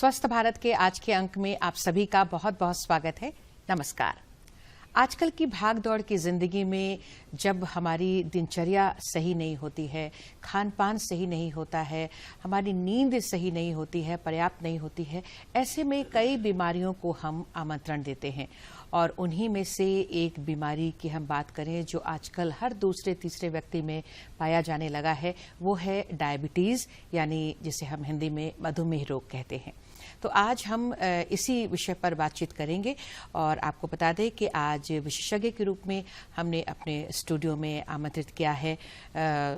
स्वस्थ भारत के आज के अंक में आप सभी का बहुत बहुत स्वागत है। नमस्कार। आजकल की भाग दौड़ की जिंदगी में जब हमारी दिनचर्या सही नहीं होती है, खान पान सही नहीं होता है, हमारी नींद सही नहीं होती है, पर्याप्त नहीं होती है, ऐसे में कई बीमारियों को हम आमंत्रण देते हैं। और उन्हीं में से एक बीमारी की हम बात करें जो आजकल हर दूसरे तीसरे व्यक्ति में पाया जाने लगा है, वो है डायबिटीज़, यानी जिसे हम हिंदी में मधुमेह रोग कहते हैं। तो आज हम इसी विषय पर बातचीत करेंगे और आपको बता दें कि आज विशेषज्ञ के रूप में हमने अपने स्टूडियो में आमंत्रित किया है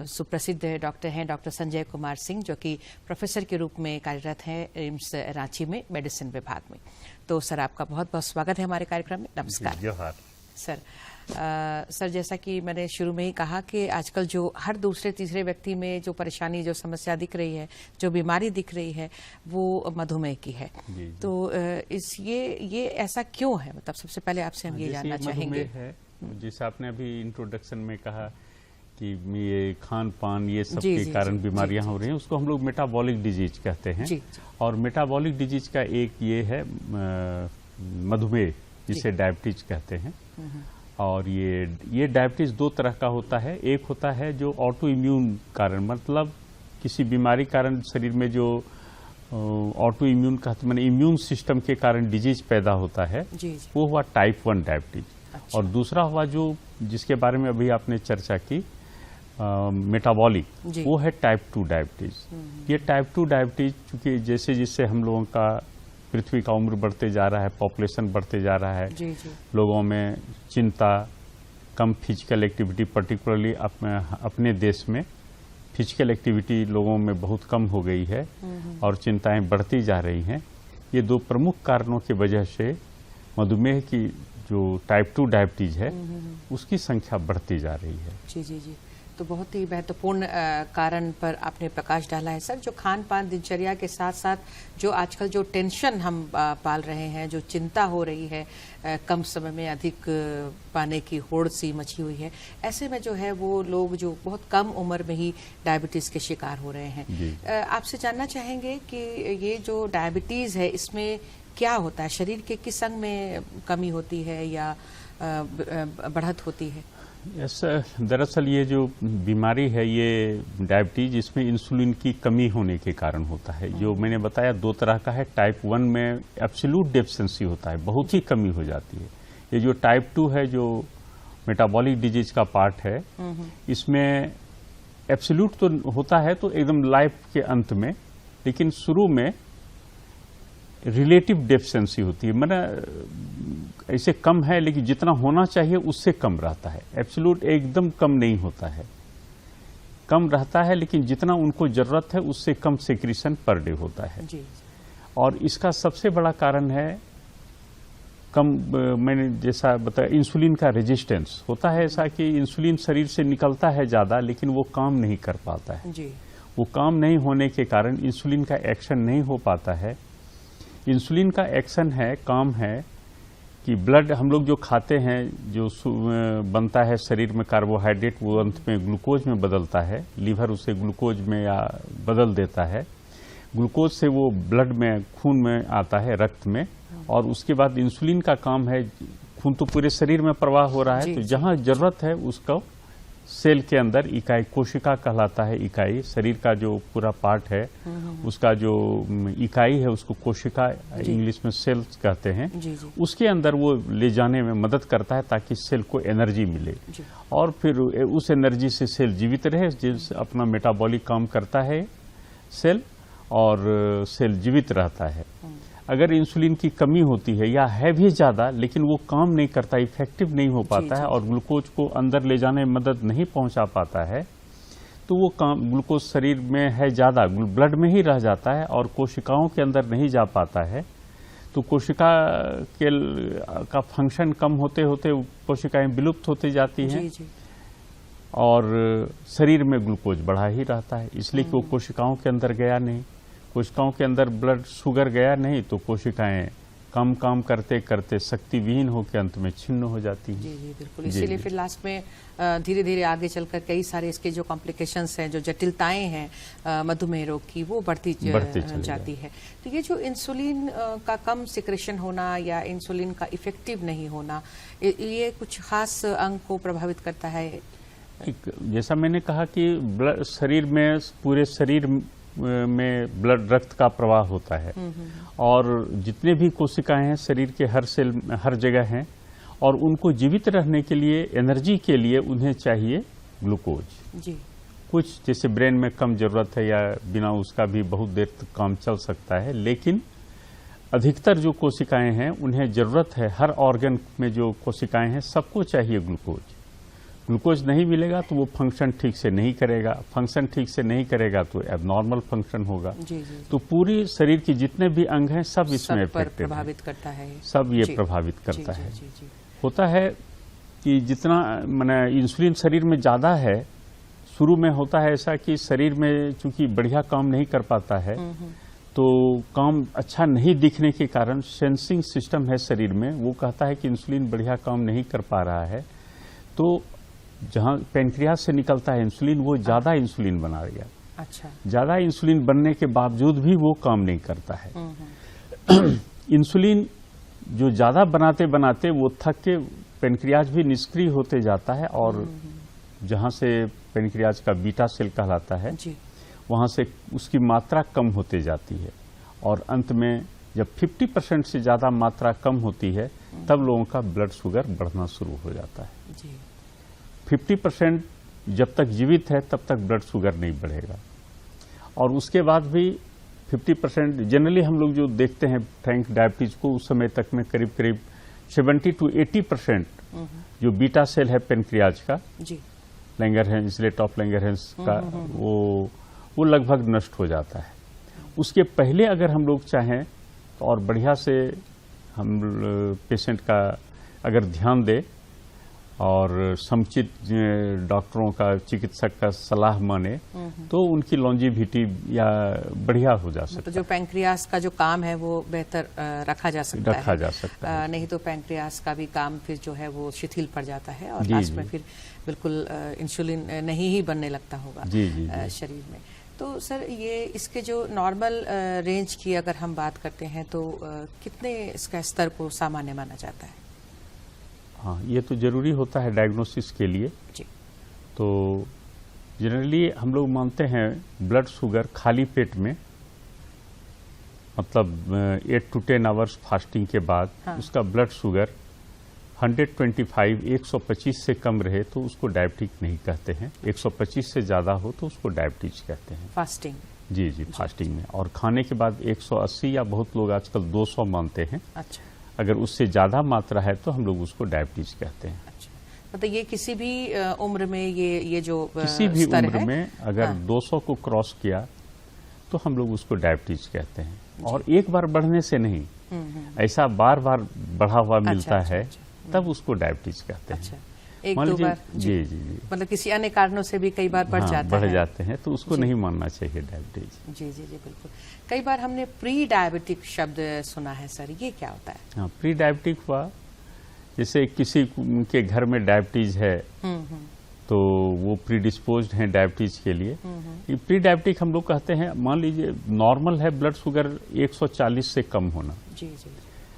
सुप्रसिद्ध डॉक्टर हैं डॉक्टर संजय कुमार सिंह, जो कि प्रोफेसर के रूप में कार्यरत हैं एम्स रांची में मेडिसिन विभाग में। तो सर, आपका बहुत बहुत स्वागत है हमारे कार्यक्रम में। नमस्कार सर, जैसा कि मैंने शुरू में ही कहा कि आजकल जो हर दूसरे तीसरे व्यक्ति में जो परेशानी, जो समस्या दिख रही है, जो बीमारी दिख रही है, वो मधुमेह की है। तो ये ऐसा क्यों है? मतलब सबसे पहले आपसे हम ये जानना चाहेंगे। जैसे आपने अभी इंट्रोडक्शन में कहा कि ये खान पान ये सब के कारण बीमारियां हो रही हैं, उसको हम लोग मेटाबॉलिक डिजीज कहते हैं। और मेटाबॉलिक डिजीज का एक ये है मधुमेह, जिसे डायबिटीज कहते हैं। और ये डायबिटीज दो तरह का होता है। एक होता है जो ऑटो इम्यून कारण, मतलब किसी बीमारी कारण शरीर में जो ऑटो इम्यून कहते हैं, इम्यून सिस्टम के कारण डिजीज पैदा होता है, वो हुआ टाइप 1 डायबिटीज। अच्छा। और दूसरा हुआ जो जिसके बारे में अभी आपने चर्चा की मेटाबॉलिक, वो है टाइप 2 डायबिटीज। ये टाइप 2 डायबिटीज चूंकि जैसे जिससे हम लोगों का पृथ्वी का उम्र बढ़ते जा रहा है, पॉपुलेशन बढ़ते जा रहा है, लोगों में चिंता, कम फिजिकल एक्टिविटी, पर्टिकुलरली अपने देश में फिजिकल एक्टिविटी लोगों में बहुत कम हो गई है और चिंताएं बढ़ती जा रही हैं। ये दो प्रमुख कारणों की वजह से मधुमेह की जो टाइप 2 डायबिटीज है उसकी संख्या बढ़ती जा रही है। जी। तो बहुत ही महत्वपूर्ण कारण पर आपने प्रकाश डाला है सर। जो खान पान दिनचर्या के साथ साथ जो आजकल जो टेंशन हम पाल रहे हैं, जो चिंता हो रही है, कम समय में अधिक पाने की होड़ सी मची हुई है, ऐसे में जो है वो लोग जो बहुत कम उम्र में ही डायबिटीज के शिकार हो रहे हैं। आपसे जानना चाहेंगे कि ये जो डायबिटीज है, इसमें क्या होता है? शरीर के किस अंग में कमी होती है या बढ़त होती है? दरअसल ये जो बीमारी है, ये डायबिटीज, इसमें इंसुलिन की कमी होने के कारण होता है। जो मैंने बताया दो तरह का है। टाइप 1 में एब्सोल्यूट डेफिशिएंसी होता है, बहुत ही कमी हो जाती है। ये जो टाइप 2 है, जो मेटाबॉलिक डिजीज का पार्ट है, इसमें एब्सोल्यूट तो होता है तो एकदम लाइफ के अंत में, लेकिन शुरू में रिलेटिव डेफिशिएंसी होती है। मतलब ऐसे कम है लेकिन जितना होना चाहिए उससे कम रहता है। एब्सोल्यूट एकदम कम नहीं होता है, कम रहता है, लेकिन जितना उनको जरूरत है उससे कम सेक्रीशन पर डे होता है। और इसका सबसे बड़ा कारण है मैंने जैसा बताया, इंसुलिन का रेजिस्टेंस होता है। ऐसा कि इंसुलिन शरीर से निकलता है ज्यादा, लेकिन वो काम नहीं कर पाता है। वो काम नहीं होने के कारण इंसुलिन का एक्शन नहीं हो पाता है। इंसुलिन का एक्शन है, काम है कि ब्लड हम लोग जो खाते हैं, जो बनता है शरीर में कार्बोहाइड्रेट, वो अंत में ग्लूकोज में बदलता है। लीवर उसे ग्लूकोज में या बदल देता है। ग्लूकोज से वो ब्लड में, खून में आता है, रक्त में। और उसके बाद इंसुलिन का काम है, खून तो पूरे शरीर में प्रवाह हो रहा है, तो जहां जरूरत है उसको सेल के अंदर इकाई, कोशिका कहलाता है इकाई, शरीर का जो पूरा पार्ट है उसका जो इकाई है उसको कोशिका इंग्लिश में सेल्स कहते हैं, उसके अंदर वो ले जाने में मदद करता है ताकि सेल को एनर्जी मिले। और फिर उस एनर्जी से सेल जीवित रहे, जिससे अपना मेटाबॉलिक काम करता है सेल, और सेल जीवित रहता है। अगर इंसुलिन की कमी होती है या है भी ज्यादा, लेकिन वो काम नहीं करता, इफेक्टिव नहीं हो पाता है और ग्लूकोज को अंदर ले जाने में मदद नहीं पहुंचा पाता है, तो वो काम, ग्लूकोज शरीर में है ज्यादा, ब्लड में ही रह जाता है और कोशिकाओं के अंदर नहीं जा पाता है। तो कोशिका का फंक्शन कम होते होते कोशिकाएं विलुप्त होती जाती हैं और शरीर में ग्लूकोज बढ़ा ही रहता है, इसलिए कि वो कोशिकाओं के अंदर गया नहीं। कोशिकाओं के अंदर ब्लड शुगर गया नहीं तो कोशिकाएं कम काम करते करते शक्ति विहीन होकर अंत में छिन्न हो जाती है। जी जी बिल्कुल, इसीलिए फिर लास्ट में धीरे धीरे आगे चलकर कई सारे इसके जो कॉम्प्लिकेशंस हैं, जो जटिलताएं हैं मधुमेह रोग की, वो बढ़ती जाती है। तो ये जो इंसुलिन का कम सिक्रेशन होना या इंसुलिन का इफेक्टिव नहीं होना, ये कुछ खास अंग को प्रभावित करता है? जैसा मैंने कहा कि शरीर में, पूरे शरीर में ब्लड, रक्त का प्रवाह होता है और जितने भी कोशिकाएं हैं शरीर के हर सेल में, हर जगह हैं, और उनको जीवित रहने के लिए, एनर्जी के लिए उन्हें चाहिए ग्लूकोज। जी। कुछ जैसे ब्रेन में कम जरूरत है या बिना उसका भी बहुत देर तक काम चल सकता है, लेकिन अधिकतर जो कोशिकाएं हैं उन्हें जरूरत है, हर ऑर्गन में जो कोशिकाएं हैं सबको चाहिए ग्लूकोज। ग्लूकोज नहीं मिलेगा तो वो फंक्शन ठीक से नहीं करेगा, फंक्शन ठीक से नहीं करेगा तो एबनॉर्मल फंक्शन होगा। जी, जी, तो पूरी शरीर के जितने भी अंग हैं सब इसमें प्रभावित करता है, सब ये प्रभावित करता है। होता है कि जितना माने इंसुलिन शरीर में ज्यादा है, शुरू में होता है ऐसा कि शरीर में चूंकि बढ़िया काम नहीं कर पाता है, तो काम अच्छा नहीं दिखने के कारण सेंसिंग सिस्टम है शरीर में, वो कहता है कि इंसुलिन बढ़िया काम नहीं कर पा रहा है, तो जहां पेनक्रियास से निकलता है इंसुलिन, वो ज्यादा इंसुलिन बना दिया। अच्छा। ज्यादा इंसुलिन बनने के बावजूद भी वो काम नहीं करता है। इंसुलिन जो ज्यादा बनाते बनाते वो थक के पेनक्रियाज भी निष्क्रिय होते जाता है, और जहां से पेनक्रियाज का बीटा सेल कहलाता है, वहां से उसकी मात्रा कम होते जाती है, और अंत में जब 50% से ज्यादा मात्रा कम होती है तब लोगों का ब्लड शुगर बढ़ना शुरू हो जाता है। जी। 50% जब तक जीवित है तब तक ब्लड शुगर नहीं बढ़ेगा, और उसके बाद भी 50% जनरली हम लोग जो देखते हैं फ्रैंक डायबिटीज को, उस समय तक में करीब करीब 70 to 80% जो बीटा सेल है पेनक्रियाज का, लैंगरहैंस, लेट ऑफ लैंगरहैंस का, वो लगभग नष्ट हो जाता है। उसके पहले अगर हम लोग चाहें तो और बढ़िया से हम पेशेंट का अगर ध्यान दें और समुचित डॉक्टरों का, चिकित्सक का सलाह माने, तो उनकी लॉन्जिविटी या बढ़िया हो जा सकता है। तो जो पैंक्रियास का जो काम है वो बेहतर रखा जा सकता है। नहीं तो पैंक्रियास का भी काम फिर जो है वो शिथिल पड़ जाता है, और लास्ट में फिर बिल्कुल इंसुलिन नहीं ही बनने लगता होगा शरीर में। तो सर, ये इसके जो नॉर्मल रेंज की अगर हम बात करते हैं तो कितने इसका स्तर को सामान्य माना जाता है? हाँ, ये तो जरूरी होता है डायग्नोसिस के लिए। जी। तो जनरली हम लोग मानते हैं ब्लड शुगर खाली पेट में, मतलब 8 to 10 आवर्स फास्टिंग के बाद, हाँ, उसका ब्लड शुगर 125 125 से कम रहे तो उसको डायबिटिक नहीं कहते हैं, 125 से ज्यादा हो तो उसको डायबिटीज कहते हैं। फास्टिंग? जी जी, फास्टिंग में। और खाने के बाद 180 या बहुत लोग आजकल 200 मानते हैं। अच्छा। अगर उससे ज्यादा मात्रा है तो हम लोग उसको डायबिटीज कहते हैं। अच्छा। मतलब ये किसी भी उम्र में, ये जो किसी भी उम्र में अगर 200 को क्रॉस किया तो हम लोग उसको डायबिटीज कहते हैं, और एक बार बढ़ने से नहीं, ऐसा बार बार बढ़ा हुआ मिलता है तब उसको डायबिटीज कहते हैं। एक दो बार? जी जी जी। मतलब किसी अन्य कारणों से भी कई बार बढ़ जाते हैं तो उसको नहीं मानना चाहिए डायबिटीज। जी जी जी बिल्कुल। कई बार हमने प्री डायबिटिक शब्द सुना है सर, ये क्या होता है? हाँ, प्री डायबिटिक हुआ जैसे किसी के घर में डायबिटीज है तो वो प्री डिस्पोज्ड हैं डायबिटीज के लिए। ये प्री डायबिटिक हम लोग कहते हैं, मान लीजिए नॉर्मल है ब्लड शुगर 140 से कम होना। जी जी।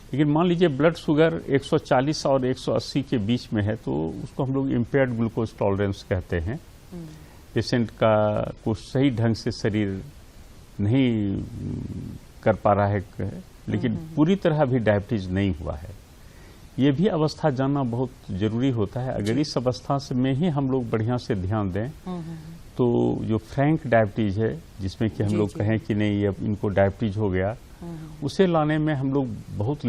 लेकिन मान लीजिए ब्लड शुगर 140 और 180 के बीच में है तो उसको हम लोग इम्पेयर्ड ग्लूकोज टॉलरेंस कहते हैं। पेशेंट का को सही ढंग से शरीर नहीं कर पा रहा है, लेकिन पूरी तरह भी डायबिटीज नहीं हुआ है। ये भी अवस्था जानना बहुत जरूरी होता है। अगर इस अवस्था में ही हम लोग बढ़िया से ध्यान दें तो जो फ्रैंक डायबिटीज है, जिसमें कि हम लोग कहें कि नहीं ये इनको डायबिटीज हो गया, उसे लाने में हम लोग बहुत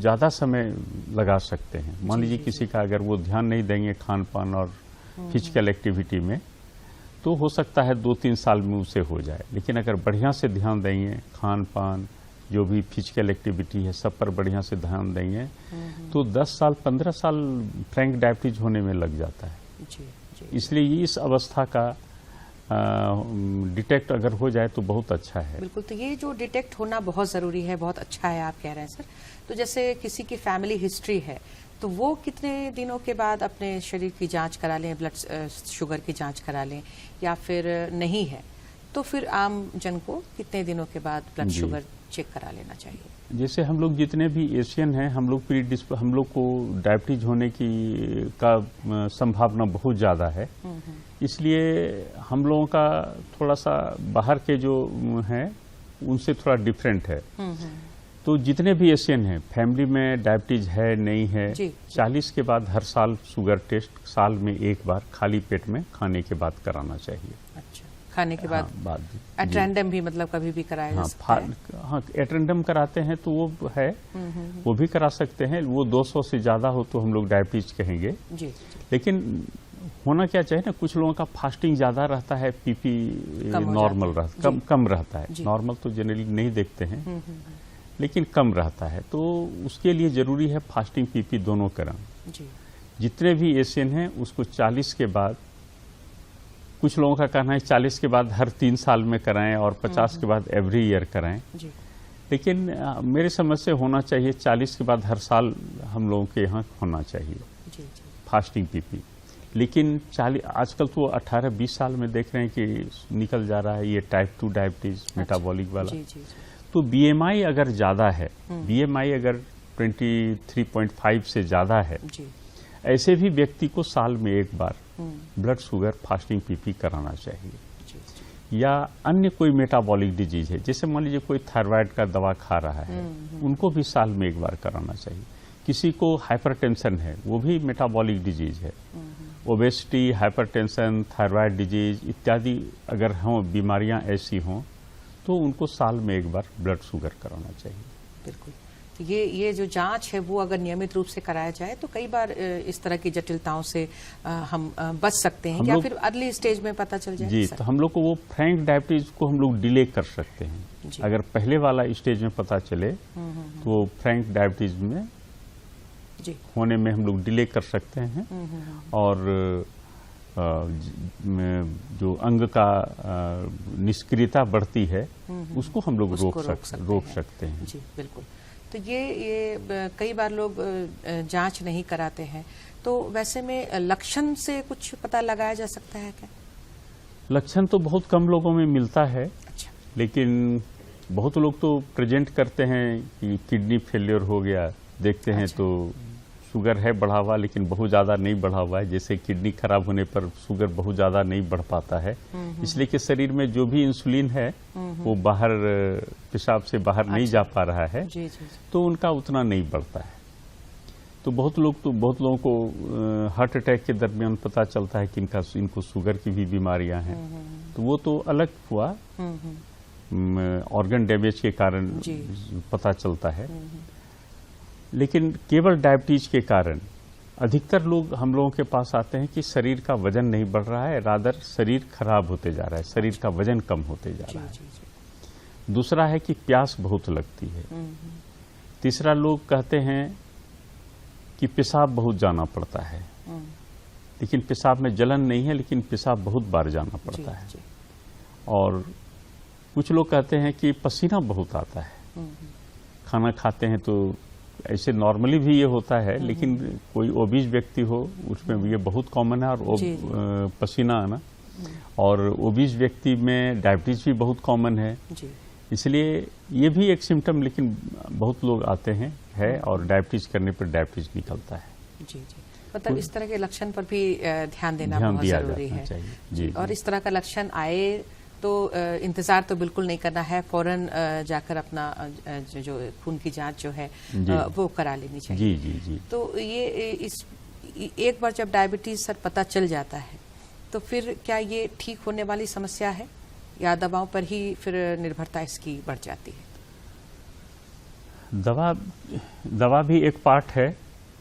ज्यादा समय लगा सकते हैं। मान लीजिए किसी का अगर वो ध्यान नहीं देंगे खान पान और फिजिकल एक्टिविटी में, तो हो सकता है 2-3 साल में उसे हो जाए। लेकिन अगर बढ़िया से ध्यान देंगे, खान पान, जो भी फिजिकल एक्टिविटी है, सब पर बढ़िया से ध्यान देंगे, तो 10 साल 15 साल फ्रैंक डायबिटीज होने में लग जाता है। इसलिए इस अवस्था का डिटेक्ट अगर हो जाए तो बहुत अच्छा है। बिल्कुल, तो ये जो डिटेक्ट होना बहुत ज़रूरी है, बहुत अच्छा है आप कह रहे हैं सर। तो जैसे किसी की फैमिली हिस्ट्री है तो वो कितने दिनों के बाद अपने शरीर की जांच करा लें, ब्लड शुगर की जांच करा लें, या फिर नहीं है तो फिर आम जन को कितने दिनों के बाद ब्लड शुगर चेक करा लेना चाहिए? जैसे हम लोग जितने भी एशियन हैं, हम लोग को डायबिटीज होने की संभावना बहुत ज़्यादा है। इसलिए हम लोगों का थोड़ा सा बाहर के जो हैं उनसे थोड़ा डिफरेंट है। तो जितने भी एशियन हैं, फैमिली में डायबिटीज है नहीं है, 40 के बाद हर साल शुगर टेस्ट साल में एक बार खाली पेट में खाने के बाद कराना चाहिए। अच्छा, खाने के बाद एट रैंडम भी मतलब कभी भी कराया जा सकता है? हाँ, एट रैंडम कराते हैं तो वो है, वो भी करा सकते हैं। वो 200 से ज्यादा हो तो हम लोग डायबिटीज कहेंगे जी। लेकिन होना क्या चाहिए ना, कुछ लोगों का फास्टिंग ज्यादा रहता है, पीपी नॉर्मल रहता, कम रहता है। नॉर्मल तो जनरली नहीं देखते हैं, लेकिन कम रहता है, तो उसके लिए जरूरी है फास्टिंग पीपी दोनों कराएं। जितने भी एशियन हैं उसको 40 के बाद, कुछ लोगों का कहना है 40 के बाद हर 3 साल में कराएं और 50 के बाद एवरी ईयर कराएं। लेकिन मेरे समझ से होना चाहिए 40 के बाद हर साल हम लोगों के यहाँ होना चाहिए फास्टिंग पीपी। लेकिन आजकल तो 18-20 साल में देख रहे हैं कि निकल जा रहा है ये टाइप 2 डायबिटीज मेटाबॉलिक वाला। तो बीएमआई अगर ज्यादा है, बीएमआई अगर 23.5 से ज्यादा है, ऐसे भी व्यक्ति को साल में एक बार ब्लड शुगर फास्टिंग पीपी कराना चाहिए। या अन्य कोई मेटाबॉलिक डिजीज है, जैसे मान लीजिए कोई थायराइड का दवा खा रहा है, उनको भी साल में एक बार कराना चाहिए। किसी को हाइपरटेंशन है, वो भी मेटाबॉलिक डिजीज है। ओबेसिटी, हाइपरटेंशन, थायराइड डिजीज इत्यादि अगर हों, बीमारियां ऐसी हों, तो उनको साल में एक बार ब्लड शुगर कराना चाहिए। बिल्कुल, तो ये जो जांच है वो अगर नियमित रूप से कराया जाए तो कई बार इस तरह की जटिलताओं से हम बच सकते हैं, या फिर अर्ली स्टेज में पता चल जाए। जी, तो हम लोग को वो फ्रैंक डायबिटीज को हम लोग डिले कर सकते हैं। अगर पहले वाला स्टेज में पता चले तो फ्रैंक डायबिटीज में होने में हम लोग डिले कर सकते हैं, और जो अंग का निष्क्रियता बढ़ती है उसको हम लोग रोक सकते हैं। जी बिल्कुल। तो ये कई बार लोग जांच नहीं कराते हैं, तो वैसे में लक्षण से कुछ पता लगाया जा सकता है क्या? लक्षण तो बहुत कम लोगों में मिलता है। अच्छा। लेकिन बहुत लोग तो प्रेजेंट करते हैं कि किडनी फेलियर हो गया, देखते हैं तो शुगर है बढ़ा हुआ लेकिन बहुत ज़्यादा नहीं बढ़ा हुआ है। जैसे किडनी खराब होने पर शुगर बहुत ज़्यादा नहीं बढ़ पाता है, इसलिए कि शरीर में जो भी इंसुलिन है वो बाहर पेशाब से बाहर नहीं जा पा रहा है, तो उनका उतना नहीं बढ़ता है। तो बहुत लोगों को हार्ट अटैक के दरमियान पता चलता है कि इनको शुगर की भी बीमारियां हैं, तो वो तो अलग हुआ, ऑर्गन डैमेज के कारण पता चलता है। लेकिन केवल डायबिटीज के कारण अधिकतर लोग हम लोगों के पास आते हैं कि शरीर का वजन नहीं बढ़ रहा है, रादर शरीर खराब होते जा रहा है, शरीर का वजन कम होते जा रहा है। दूसरा है कि प्यास बहुत लगती है। तीसरा, लोग कहते हैं कि पेशाब बहुत जाना पड़ता है, लेकिन पेशाब में जलन नहीं है, लेकिन पेशाब बहुत बार जाना पड़ता है। और कुछ लोग कहते हैं कि पसीना बहुत आता है, खाना खाते हैं तो ऐसे नॉर्मली भी ये होता है, लेकिन कोई ओबीज व्यक्ति हो उसमें ये बहुत कॉमन है, और पसीना आना, और ओबीज व्यक्ति में डायबिटीज भी बहुत कॉमन है। इसलिए ये भी एक सिम्टम, लेकिन बहुत लोग आते हैं और डायबिटीज करने पर डायबिटीज निकलता है। जी, मतलब इस तरह के लक्षण पर भी ध्यान देना बहुत जरूरी है। जी, और इस तरह का लक्षण आए तो इंतजार तो बिल्कुल नहीं करना है, फौरन जाकर अपना जो खून की जांच जो है वो करा लेनी चाहिए। जी। तो ये एक बार जब डायबिटीज सर पता चल जाता है तो फिर क्या ये ठीक होने वाली समस्या है, या दवाओं पर ही फिर निर्भरता इसकी बढ़ जाती है? दवा भी एक पार्ट है,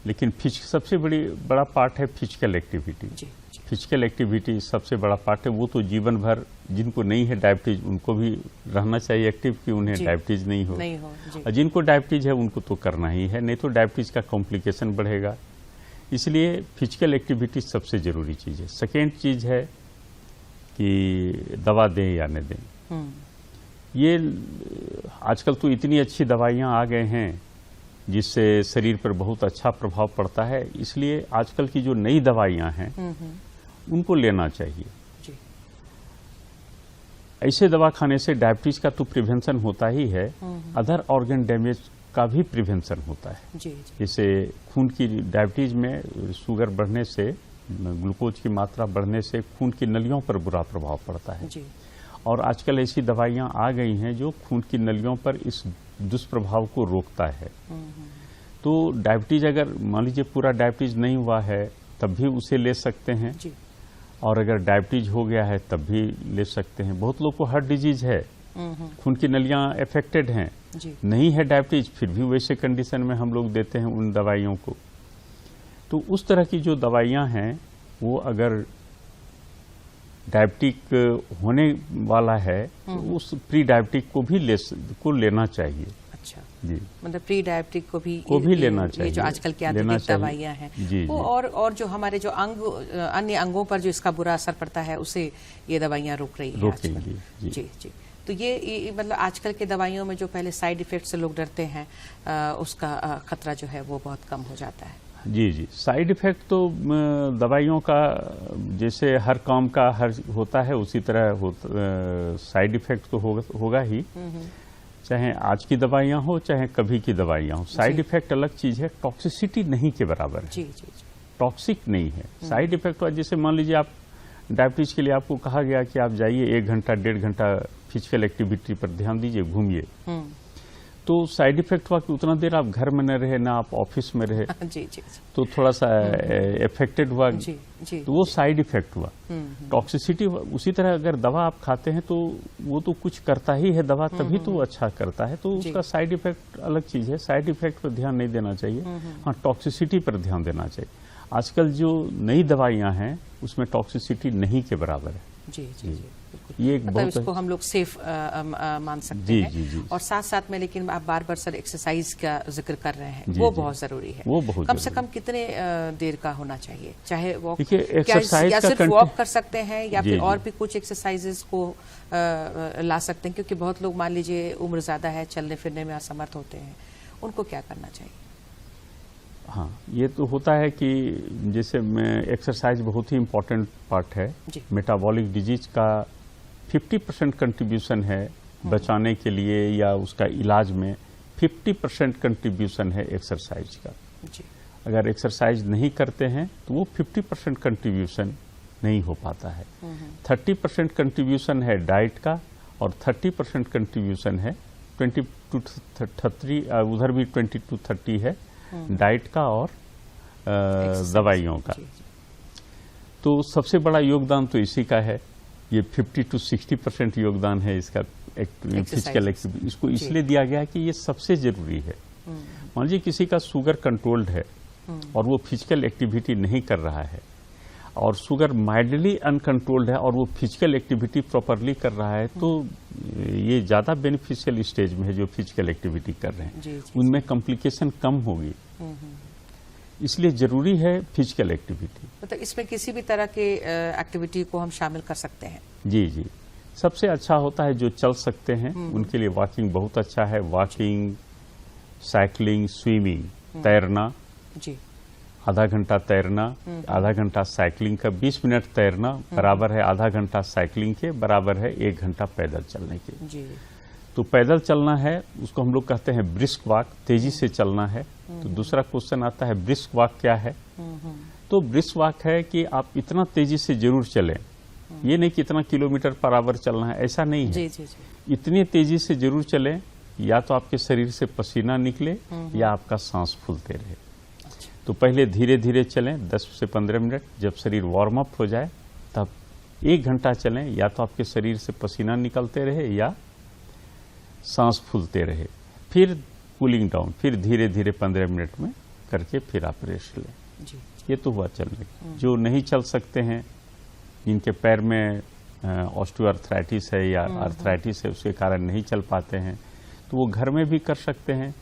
लेकिन सबसे बड़ा पार्ट है फिजिकल एक्टिविटी। फिजिकल एक्टिविटी सबसे बड़ा पार्ट है। वो तो जीवन भर, जिनको नहीं है डायबिटीज उनको भी रहना चाहिए एक्टिव, कि उन्हें डायबिटीज नहीं हो। और जिनको डायबिटीज है उनको तो करना ही है, नहीं तो डायबिटीज का कॉम्प्लिकेशन बढ़ेगा। इसलिए फिजिकल एक्टिविटी सबसे जरूरी चीज है। सेकेंड चीज है कि दवा दें या न दें। ये आजकल तो इतनी अच्छी दवाइयाँ आ गए हैं जिससे शरीर पर बहुत अच्छा प्रभाव पड़ता है, इसलिए आजकल की जो नई दवाइयाँ हैं उनको लेना चाहिए। जी। ऐसे दवा खाने से डायबिटीज का तो प्रिवेंशन होता ही है, अदर ऑर्गन डैमेज का भी प्रिवेंशन होता है। जी। जैसे खून की डायबिटीज में शुगर बढ़ने से, ग्लूकोज की मात्रा बढ़ने से खून की नलियों पर बुरा प्रभाव पड़ता है। जी। और आजकल ऐसी दवाइयाँ आ गई हैं जो खून की नलियों पर इस दुष्प्रभाव को रोकता है। तो डायबिटीज अगर मान लीजिए पूरा डायबिटीज नहीं हुआ है तब भी उसे ले सकते हैं, जी। और अगर डायबिटीज हो गया है तब भी ले सकते हैं। बहुत लोग को हार्ट डिजीज है, खून की नलियां अफेक्टेड हैं, जी। नहीं है डायबिटीज, फिर भी वैसे कंडीशन में हम लोग देते हैं उन दवाइयों को। तो उस तरह की जो दवाइयां हैं वो अगर डायबिटिक होने वाला है तो उस प्री डायबिटिक को भी लेना चाहिए। अच्छा जी, मतलब प्री डायबिटिक को भी लेना चाहिए। ये जो आजकल की आधुनिक दवाइयां हैं जी, वो जी। और जो हमारे जो अन्य अंगों पर जो इसका बुरा असर पड़ता है उसे ये दवाइयां रोक रही है आजकल। जी। जी जी। तो ये मतलब आजकल के दवाइयों में जो पहले साइड इफेक्ट से लोग डरते हैं उसका खतरा जो है वो बहुत कम हो जाता है। जी जी। साइड इफेक्ट तो दवाइयों का जैसे हर काम का हर होता है उसी तरह साइड इफेक्ट तो होगा ही, चाहे आज की दवाइयाँ हो चाहे कभी की दवाइयाँ हो। साइड इफेक्ट अलग चीज़ है, टॉक्सिसिटी नहीं के बराबर है। जी जी जी। टॉक्सिक नहीं है। साइड इफेक्ट हुआ जैसे मान लीजिए आप डायबिटीज के लिए आपको कहा गया कि आप जाइए 1 घंटा 1.5 घंटा फिजिकल एक्टिविटी पर ध्यान दीजिए, घूमिए, तो साइड इफेक्ट हुआ कि उतना देर आप घर में न रहे ना आप ऑफिस में रहे, जी जी। तो थोड़ा सा इफेक्टेड हुआ। जी जी। तो वो साइड इफेक्ट हुआ। टॉक्सिसिटी उसी तरह अगर दवा आप खाते हैं तो वो तो कुछ करता ही है दवा, तभी तो वो अच्छा करता है, तो उसका साइड इफेक्ट अलग चीज है। साइड इफेक्ट पर ध्यान नहीं देना चाहिए, हाँ टॉक्सिसिटी पर ध्यान देना चाहिए। आजकल जो नई दवाइयां हैं उसमें टॉक्सिसिटी नहीं के बराबर है। जी जी जी। ये एक मतलब इसको हम लोग सेफ मान सकते हैं। जी जी। और साथ साथ में लेकिन आप बार बार सर एक्सरसाइज का जिक्र कर रहे हैं, वो बहुत जरूरी है। वो बहुत कम से कम कितने देर का होना चाहिए? चाहे वॉक, देखिए एक्सरसाइज या सिर्फ वॉक कर सकते हैं या फिर और जी। भी कुछ एक्सरसाइजेस को ला सकते हैं? क्योंकि बहुत लोग मान लीजिए उम्र ज्यादा है, चलने फिरने में असमर्थ होते हैं, उनको क्या करना चाहिए? हाँ, ये तो होता है कि जैसे एक्सरसाइज बहुत ही इम्पोर्टेंट पार्ट है। मेटाबॉलिक डिजीज का 50% कंट्रीब्यूशन है बचाने के लिए या उसका इलाज में 50% कंट्रीब्यूशन है एक्सरसाइज का। जी। अगर एक्सरसाइज नहीं करते हैं तो वो 50% कंट्रीब्यूशन नहीं हो पाता है। 30% कंट्रीब्यूशन है डाइट का और 30% कंट्रीब्यूशन है 20 to 30, उधर भी 20 to 30 है डाइट का और दवाइयों का। तो सबसे बड़ा योगदान तो इसी का है। ये 50 to 60% योगदान है इसका फिजिकल एक्टिविटी। इसको इसलिए दिया गया है कि ये सबसे जरूरी है। मान लीजिए किसी का शुगर कंट्रोल्ड है और वो फिजिकल एक्टिविटी नहीं कर रहा है, और शुगर माइल्डली अनकंट्रोल्ड है और वो फिजिकल एक्टिविटी प्रॉपरली कर रहा है, तो ये ज़्यादा बेनिफिशियल स्टेज में है जो फिजिकल एक्टिविटी कर रहे हैं। उनमें कॉम्प्लिकेशन कम होगी, इसलिए जरूरी है फिजिकल एक्टिविटी। मतलब इसमें किसी भी तरह के एक्टिविटी को हम शामिल कर सकते हैं? जी जी। सबसे अच्छा होता है जो चल सकते हैं उनके लिए वॉकिंग बहुत अच्छा है। वॉकिंग, साइकिलिंग, स्विमिंग, तैरना, जी, आधा घंटा तैरना, आधा घंटा साइकिलिंग का, 20 मिनट तैरना बराबर है आधा घंटा साइकिलिंग के, बराबर है 1 घंटा पैदल चलने के। जी। तो पैदल चलना है उसको हम लोग कहते हैं ब्रिस्क वॉक, तेजी से चलना है। तो दूसरा क्वेश्चन आता है ब्रिस्क वॉक क्या है? तो ब्रिस्क वॉक है कि आप इतना तेजी से जरूर चलें, ये नहीं कि इतना किलोमीटर पर आवर चलना है, ऐसा नहीं है। जी जी जी। इतनी तेजी से जरूर चलें या तो आपके शरीर से पसीना निकले या आपका सांस फूलते रहे। तो पहले धीरे धीरे चलें 10 से 15 मिनट, जब शरीर वार्म अप हो जाए तब 1 घंटा चलें, या तो आपके शरीर से पसीना निकलते रहे या सांस फूलते रहे। फिर कूलिंग डाउन, फिर धीरे धीरे 15 मिनट में करके फिर आप रेस्ट लें। जी। ये तो हुआ चलने। जो नहीं चल सकते हैं, जिनके पैर में ऑस्टियोआर्थराइटिस है या आर्थराइटिस है, उसके कारण नहीं चल पाते हैं, तो वो घर में भी कर सकते हैं।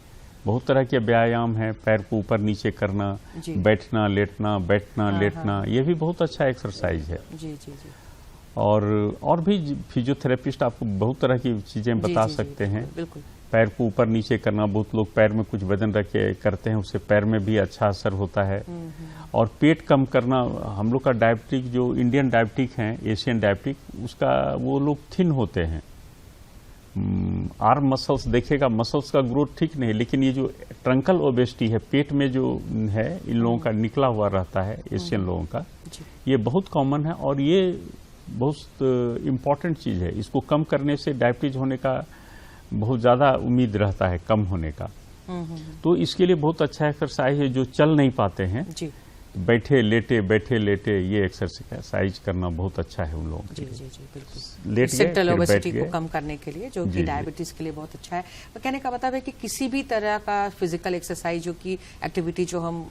बहुत तरह के व्यायाम हैं, पैर को ऊपर नीचे करना, बैठना लेटना, बैठना लेटना, ये भी बहुत अच्छा एक्सरसाइज है। जी जी जी। और भी फिजियोथेरेपिस्ट आपको बहुत तरह की चीजें बता सकते हैं। बिल्कुल। पैर को ऊपर नीचे करना, बहुत लोग पैर में कुछ वजन रख के करते हैं, उससे पैर में भी अच्छा असर होता है। और पेट कम करना, हम लोग का डायबिटिक जो इंडियन डायबिटिक हैं, एशियन डायबिटिक, उसका वो लोग थिन होते हैं। आर्म मसल्स देखेगा, मसल्स का ग्रोथ ठीक नहीं, लेकिन ये जो ट्रंकल ओबेसिटी है, पेट में जो है इन लोगों का निकला हुआ रहता है, एशियन लोगों का, ये बहुत कॉमन है और ये बहुत इम्पॉर्टेंट चीज है। इसको कम करने से डायबिटीज होने का बहुत ज्यादा उम्मीद रहता है, कम होने का। तो इसके लिए बहुत अच्छा एक्सरसाइज है। जो चल नहीं पाते हैं, बैठे लेटे ये एक्सरसाइज करना बहुत अच्छा है उन लोगों के लिए। जी बिल्कुल। लेट सेक्टल ओबेसिटी को कम करने के लिए, जो कि डायबिटीज के लिए बहुत अच्छा है। तो कहने का मतलब है कि किसी भी तरह का फिजिकल एक्सरसाइज, जो कि एक्टिविटी जो हम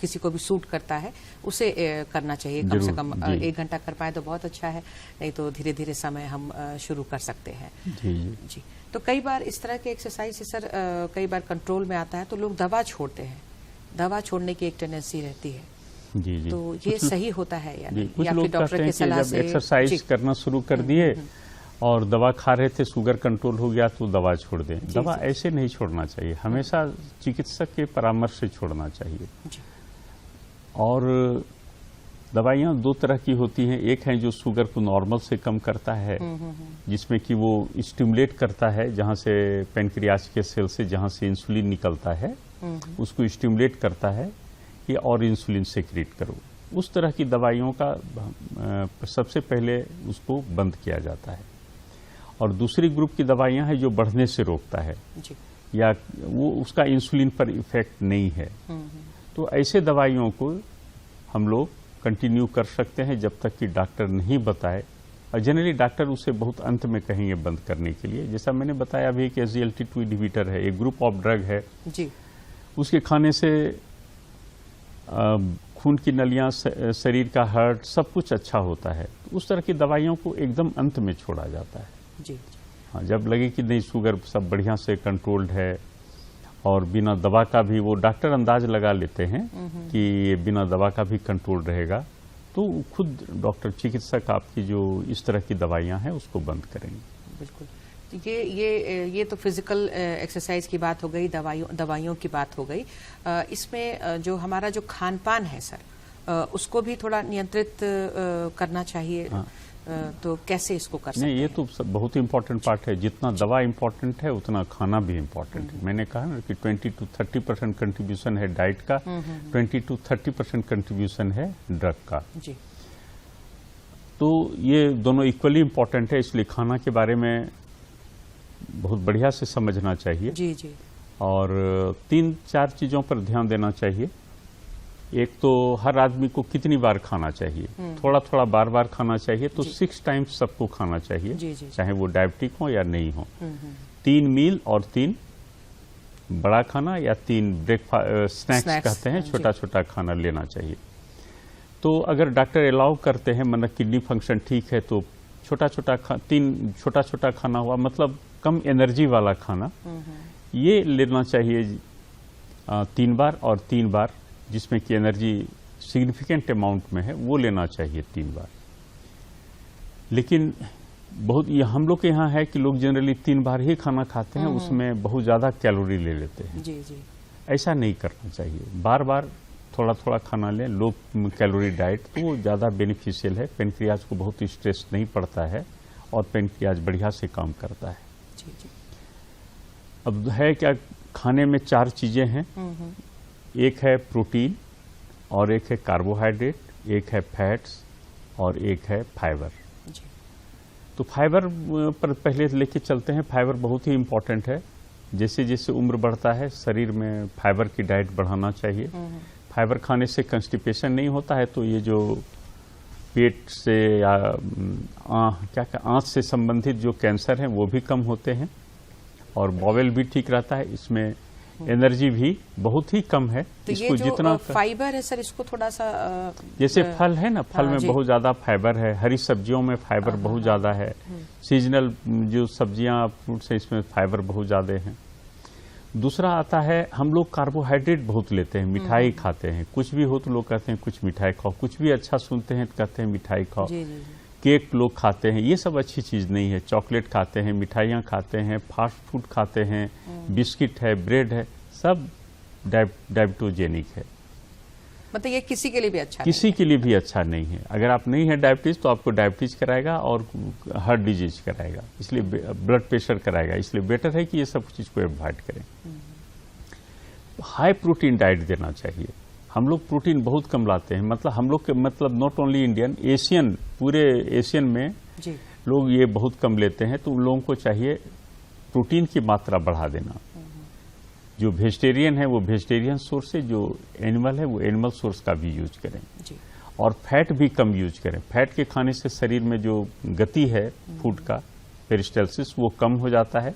किसी को भी सूट करता है, उसे करना चाहिए। कम से कम 1 घंटा कर पाए तो बहुत अच्छा है, नहीं तो धीरे धीरे समय हम शुरू कर सकते हैं। जी। तो कई बार इस तरह के एक्सरसाइज से सर कई बार कंट्रोल में आता है तो लोग दवा छोड़ते हैं, दवा छोड़ने की एक टेंडेंसी रहती है। जी। तो ये सही होता है या नहीं? कुछ लोग कहते हैं कि जब एक्सरसाइज करना शुरू कर दिए और दवा खा रहे थे, शुगर कंट्रोल हो गया तो दवा छोड़ दें। दवा ऐसे नहीं छोड़ना चाहिए, हमेशा चिकित्सक के परामर्श से छोड़ना चाहिए। और दवाइयाँ 2 तरह की होती हैं। एक है जो शुगर को नॉर्मल से कम करता है, जिसमें कि वो स्टिमुलेट करता है, जहाँ से पेनक्रियास के सेल से जहाँ से इंसुलिन निकलता है उसको स्टिमुलेट करता है कि और इंसुलिन सेक्रेट करो। उस तरह की दवाइयों का सबसे पहले उसको बंद किया जाता है। और दूसरी ग्रुप की दवाइयाँ हैं जो बढ़ने से रोकता है, या वो उसका इंसुलिन पर इफेक्ट नहीं है। तो ऐसे दवाइयों को हम लोग कंटिन्यू कर सकते हैं जब तक कि डॉक्टर नहीं बताए। और जनरली डॉक्टर उसे बहुत अंत में कहेंगे बंद करने के लिए। जैसा मैंने बताया अभी कि SGLT2 इनहिबिटर है, एक ग्रुप ऑफ ड्रग है जी। उसके खाने से खून की नलियां, शरीर का हार्ट, सब कुछ अच्छा होता है। तो उस तरह की दवाइयों को एकदम अंत में छोड़ा जाता है जी। हाँ, जब लगे कि नहीं शुगर सब बढ़िया से कंट्रोल्ड है और बिना दवा का भी, वो डॉक्टर अंदाज लगा लेते हैं कि ये बिना दवा का भी कंट्रोल रहेगा, तो खुद डॉक्टर चिकित्सक आपकी जो इस तरह की दवाइयां हैं उसको बंद करेंगे। बिल्कुल। ये तो फिजिकल एक्सरसाइज की बात हो गई, दवाइयों की बात हो गई। इसमें जो हमारा जो खान पान है सर, उसको भी थोड़ा नियंत्रित करना चाहिए। हाँ। तो कैसे इसको कर सकते हैं? ये तो बहुत इम्पोर्टेंट पार्ट है। जितना दवा इम्पोर्टेंट है उतना खाना भी इम्पोर्टेंट है। मैंने कहा ना कि 20 to 30% कंट्रीब्यूशन है डाइट का, 20 to 30% कंट्रीब्यूशन है ड्रग का जी। तो ये दोनों इक्वली इम्पोर्टेंट है, इसलिए खाना के बारे में बहुत बढ़िया से समझना चाहिए जी जी। और 3-4 चीजों पर ध्यान देना चाहिए। एक तो हर आदमी को कितनी बार खाना चाहिए, थोड़ा थोड़ा बार बार खाना चाहिए। तो 6 टाइम्स सबको खाना चाहिए जी जी। चाहे वो डायबिटिक हो या नहीं हो। 3 मील और 3 बड़ा खाना या 3 ब्रेकफास्ट स्नैक्स कहते हैं, छोटा छोटा खाना लेना चाहिए। तो अगर डॉक्टर अलाउ करते हैं, मतलब किडनी फंक्शन ठीक है, तो छोटा छोटा 3 छोटा छोटा खाना हुआ, मतलब कम एनर्जी वाला खाना, ये लेना चाहिए 3 बार और 3 बार, जिसमें कि एनर्जी सिग्निफिकेंट अमाउंट में है, वो लेना चाहिए 3 बार। लेकिन बहुत हम लोग के यहाँ है कि लोग जनरली 3 बार ही खाना खाते हैं, उसमें बहुत ज़्यादा कैलोरी ले लेते हैं जी जी। ऐसा नहीं करना चाहिए, बार बार थोड़ा थोड़ा खाना लें, लो कैलोरी डाइट, तो वो ज़्यादा बेनिफिशियल है। पेनक्रियाज को बहुत स्ट्रेस नहीं पड़ता है और पेनक्रियाज बढ़िया से काम करता है जी जी। अब है क्या, खाने में 4 चीज़ें हैं। एक है प्रोटीन और एक है कार्बोहाइड्रेट, एक है फैट्स और एक है फाइबर जी। तो फाइबर पर पहले लेके चलते हैं। फाइबर बहुत ही इम्पोर्टेंट है। जैसे जैसे उम्र बढ़ता है, शरीर में फाइबर की डाइट बढ़ाना चाहिए। फाइबर खाने से कंस्टिपेशन नहीं होता है, तो ये जो पेट से या आंत से संबंधित जो कैंसर हैं वो भी कम होते हैं और बॉवेल भी ठीक रहता है। इसमें एनर्जी भी बहुत ही कम है। तो इसको ये जो जितना फाइबर है सर, इसको थोड़ा सा जैसे फल है ना, फल में बहुत ज्यादा फाइबर है, हरी सब्जियों में फाइबर बहुत ज्यादा है, सीजनल जो सब्जियां फ्रूट्स हैं इसमें फाइबर बहुत ज्यादा है। दूसरा आता है, हम लोग कार्बोहाइड्रेट बहुत लेते हैं, मिठाई खाते हैं, कुछ भी हो तो लोग कहते हैं कुछ मिठाई खाओ, कुछ भी अच्छा सुनते हैं तो कहते हैं मिठाई खाओ। केक लोग खाते हैं, ये सब अच्छी चीज़ नहीं है। चॉकलेट खाते हैं, मिठाइयाँ खाते हैं, फास्ट फूड खाते हैं, बिस्किट है, ब्रेड है, सब डायबिटोजेनिक है। मतलब ये किसी के लिए भी अच्छा किसी के लिए भी अच्छा नहीं है। अगर आप नहीं है डायबिटीज तो आपको डायबिटीज कराएगा और हार्ट डिजीज कराएगा, इसलिए ब्लड प्रेशर कराएगा। इसलिए बेटर है कि ये सब चीज़ को अवॉइड करें। हाई प्रोटीन डाइट देना चाहिए। हम लोग प्रोटीन बहुत कम लाते हैं, मतलब हम लोग के मतलब नॉट ओनली इंडियन, एशियन, पूरे एशियन में जी। लोग ये बहुत कम लेते हैं। तो उन लोगों को चाहिए प्रोटीन की मात्रा बढ़ा देना। जो वेजिटेरियन है वो वेजिटेरियन सोर्स से, जो एनिमल है वो एनिमल सोर्स का भी यूज करें जी। और फैट भी कम यूज करें। फैट के खाने से शरीर में जो गति है फूड का, पेरिस्टाल्सिस, वो कम हो जाता है।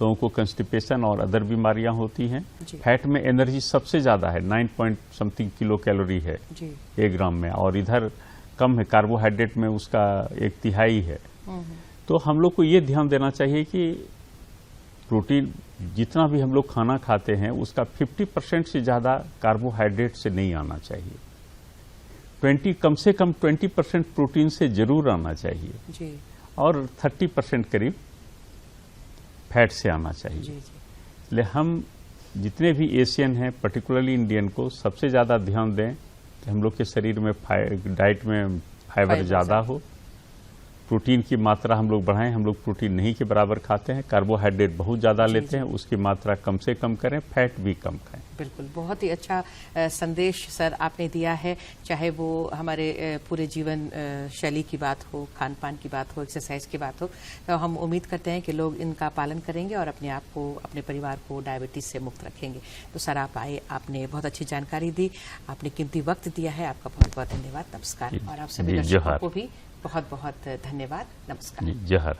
लोगों को कंस्टिपेशन और अदर बीमारियां होती हैं। फैट में एनर्जी सबसे ज़्यादा है, 9 पॉइंट समथिंग किलो कैलोरी है 1 ग्राम में, और इधर कम है। कार्बोहाइड्रेट में उसका 1/3 है। तो हम लोग को ये ध्यान देना चाहिए कि प्रोटीन जितना भी हम लोग खाना खाते हैं उसका 50% से ज़्यादा कार्बोहाइड्रेट से नहीं आना चाहिए। कम से कम 20% प्रोटीन से जरूर आना चाहिए जी। और 30% करीब फैट से आना चाहिए। जी। इसलिए हम जितने भी एशियन हैं, पर्टिकुलरली इंडियन को सबसे ज़्यादा ध्यान दें कि हम लोग के शरीर में डाइट में फाइबर ज़्यादा हो, प्रोटीन की मात्रा हम लोग बढ़ाएं। हम लोग प्रोटीन नहीं के बराबर खाते हैं, कार्बोहाइड्रेट बहुत ज़्यादा लेते हैं, उसकी मात्रा कम से कम करें, फैट भी कम खाएं। बिल्कुल, बहुत ही अच्छा संदेश सर आपने दिया है। चाहे वो हमारे पूरे जीवन शैली की बात हो, खान पान की बात हो, एक्सरसाइज की बात हो, तो हम उम्मीद करते हैं कि लोग इनका पालन करेंगे और अपने आप को, अपने परिवार को डायबिटीज से मुक्त रखेंगे। तो सर आप आए, आपने बहुत अच्छी जानकारी दी, आपने कीमती वक्त दिया है, आपका बहुत बहुत धन्यवाद। नमस्कार। और आप सभी दर्शकों को भी बहुत बहुत धन्यवाद। नमस्कार। जहर।